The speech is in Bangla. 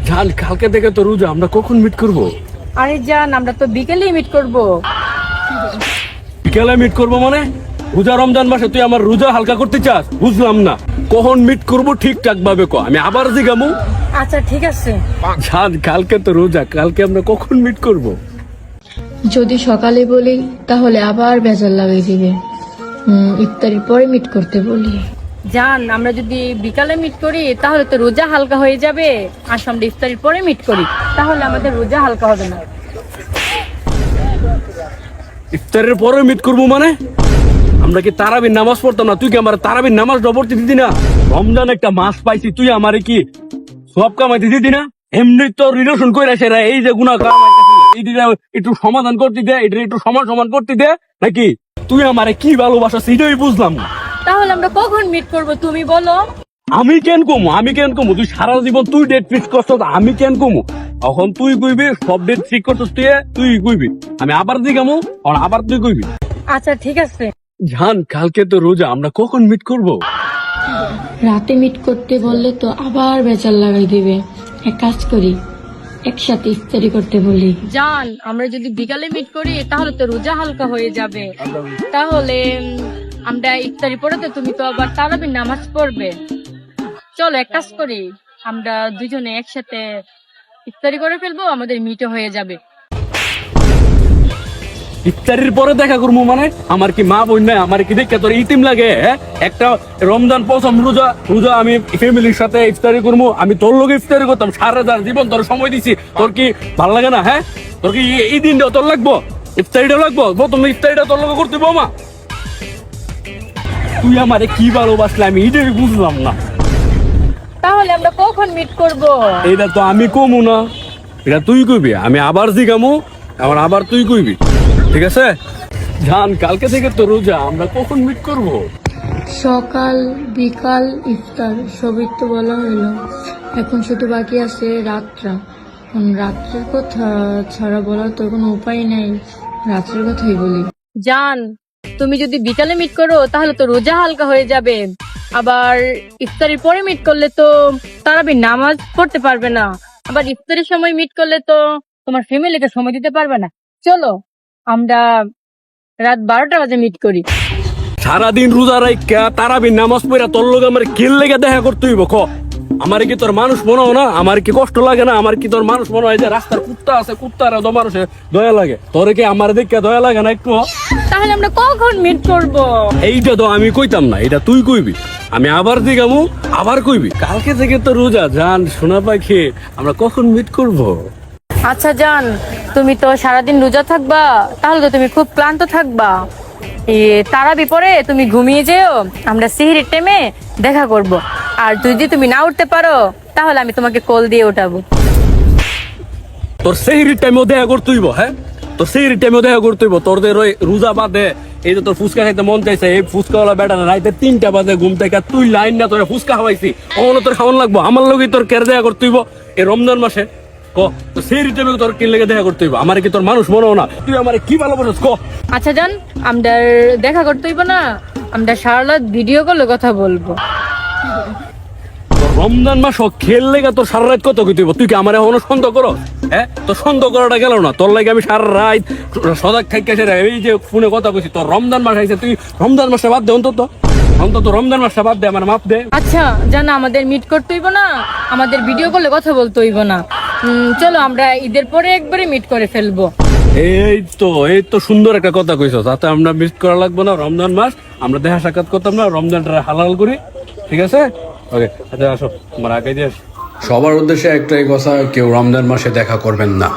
জান কালকে থেকে তো রোজা, আমরা কখন মিট করব? আরে জান, আমরা তো বিকেলেই মিট করব। বিকেলে মিট করব মানে? রোজা রমজান মাসে তুই আমার রোজা হালকা করতে চাস? বুঝলাম না, কখন মিট করব ঠিকঠাক ভাবে ক, আমি আবার জিগামু। আচ্ছা ঠিক আছে জান কালকে তো রোজা, কালকে আমরা কখন মিট করব? যদি সকালে বলি তাহলে আবার বেজার লাগাই দিবে। ইফতারির পরে মিট করতে বলি। জান, আমরা যদি বিকালে মিট করি তাহলে তো রোজা হালকা হয়ে যাবে, আর আমরা ইফতারির পরে মিট করি তাহলে আমাদের রোজা হালকা হবে না। ইফতারের পরে মিট করবো মানে? আমরা কি তারাবির নামাজ পড়তাম না? তুই কি আমার তারাবির নামাজ পড়তে দিতি না? রমজান একটা মাস পাইছি, তুই আমারে কি সব কামাইতে দিতি না? এমনি তো রিলেশন করে সেরা এই যে গুণা কামাইতেছি, এইটা একটু সমাধান করতে দে, এটা একটু সমান করতে দে নাকি? তুই আমারে কি ভালোবাসা সেটাই বুঝলাম না। তাহলে আমরা কখন মিট করব তুমি বলো? আমি কেন কমু? তুই সারা জীবন তুই ডেট ফিক্স করছ, আমি কেন কমু? এখন তুই কইবি সব ডেট ঠিক করছিস, তুই কইবি, আমি আবার দিগামু, আবার তুই কইবি। আচ্ছা ঠিক আছে জান কালকে তো রোজা, আমরা কখন মিট করব? রাতে মিট করতে বললে তো আবার বেজার লাগাই দিবে। এক কাজ করি, একসাথে ইফতারি করতে বলি। জান, আমরা যদি বিকালে মিট করি তাহলে তো রোজা হালকা হয়ে যাবে, তাহলে আমরা ইফতারি পরে তো তুমি তো আবার তারাবির নামাজ পড়বে। চলো এক কাজ করি, আমরা দুজনে একসাথে ইফতারি করে ফেলবো, আমাদের মিটও হয়ে যাবে। ইফতারির পরে দেখা করবো মানে? আমার কি মা বোন নাই? আমার কি দেখে তোর ইতিম লাগে? একটা রমজান প্রথম রোজা আমি ফ্যামিলির সাথে ইফতারি করবো, আমি তোর লোক ইফতারি করতাম, সারা জীবন তোর সময় দিছি, তোর কি ভালো লাগে না? তোর কি এই দিনটা তোর লাগবো? ইফতারিটা লাগবো? প্রথম ইফতারিটা তোর লোক করতে মা? তুই আমারে কি ভালোবাসলে আমি এটাই বুঝলাম না। তাহলে আমরা কখন মিট করব? এটা তো আমি কমু না, এটা তুই কইবি, আমি আবার জিগামু, আবার তুই কইবি, ঠিক আছে? জান কালকে থেকে তো রোজা, আমরা কখন মিট করব? সকাল বিকাল ইফতার সবই তো বলা হলো, এখন শুধু বাকি আছে রাতটা। রাত্রের কথা ছাড়া বলার তো কোনো উপায় নাই, রাত্রের কথাই বলি। জান, তুমি যদি বিকালে মিট করো তাহলে তো রোজা হালকা হয়ে যাবে, আবার ইফতারির পরে মিট করলে তো তারাবির নামাজ পড়তে পারবে না, আবার ইফতারির সময় মিট করলে তো তোমার ফ্যামিলিকে সময় দিতে পারবে না। চলো আমরা রাত 12টা বাজে মিট করি। সারাদিন রোজা রাইখা তারাবির নামাজ পড়া তোর লোক আমার কেল লেগে দেখা করতে হইব? আমার কি তোর মানুষ মনে হয় না? আমার কি কষ্ট লাগে না? আমার কি তোর মানুষ মনে হয় যে রাস্তার কুত্তা আছে, কুত্তার মানুষের দয়া লাগে? তোর কি আমার দেখে দয়া লাগে না একটু? তাহলে আমরা কখন মিট করব? এইটা তো আমি কইতাম না, এটা তুই কইবি, আমি আবার দিগামু, আবার কইবি। কালকে থেকে তো রোজা, জান সোনা পাখি, আমরা কখন মিট করব? আচ্ছা জান, তুমি তো সারাদিন রোজা থাকবা, তাহলে তো তুমি খুব ক্লান্ত থাকবা। তারাবি পরে তুমি ঘুমিয়ে যেও, আমরা সিহরির টাইমে দেখা করব। আর যদি তুমি না উঠতে পারো তাহলে আমি তোমাকে কল দিয়ে উঠাবো। তোর সেহরির টাইমেও দেখা করতে হইব? তোর সেহরির টাইমেও দেখা করতে হইব? তোরদের ওই রোজা বাদে এই যে তোর ফুচকা খাইতে মন চাইছে, এই ফুচকাওয়ালা বেটা রাইতে 3টা বাজে ঘুম থেকে তুই লাইন না তোর ফুচকা খাওয়াইছি, অন্য তোর খাওয়ান লাগবো, আমার লোকই তোর কের দেখা করতে হইব এই রমজান মাসে? সেই টাইমে তোর কি লেগে দেখা করতে হইব? আমার কি তোর মানুষ মনে না? তুই আমার কি ভালোবাসিস ক? আচ্ছা জান, আমরা দেখা করতে হইব না, আমরা সারা রাত ভিডিও কলে কথা বলবো। রমজান মাস খেল লেগে তোর সারা রাত কত কইতে হইব? তুই কি আমার এখনো সন্দেহ করো? তোর সন্দেহ করাটা গেল না, তোর লাগে আমি সারা রাত সজাগ থাকি, এই যে ফোনে কথা কইছি। তোর রমজান মাস আইছে, তুই রমজান মাসটা বাদ দে, অন্তত রমজান মাসটা বাদ দে, আমার মাপ দে। আচ্ছা জান, আমাদের মিট করতে হইব না, আমাদের ভিডিও কলে কথা বলতে হইব না। চলো আমরা ঈদের পরে একবারে মিট করে ফেলবো। এই তো সুন্দর একটা কথা কইছো, তাতে আমরা মিস করা লাগবো না। রমজান মাস আমরা দেখা সাক্ষাৎ করতাম না, রমজানটা হালাল করি, ঠিক আছে? ওকে, আচ্ছা আসো, আমার আগে দিয়ে। সবার উদ্দেশ্যে একটাই কথা, কেউ রমজান মাসে দেখা করবেন না।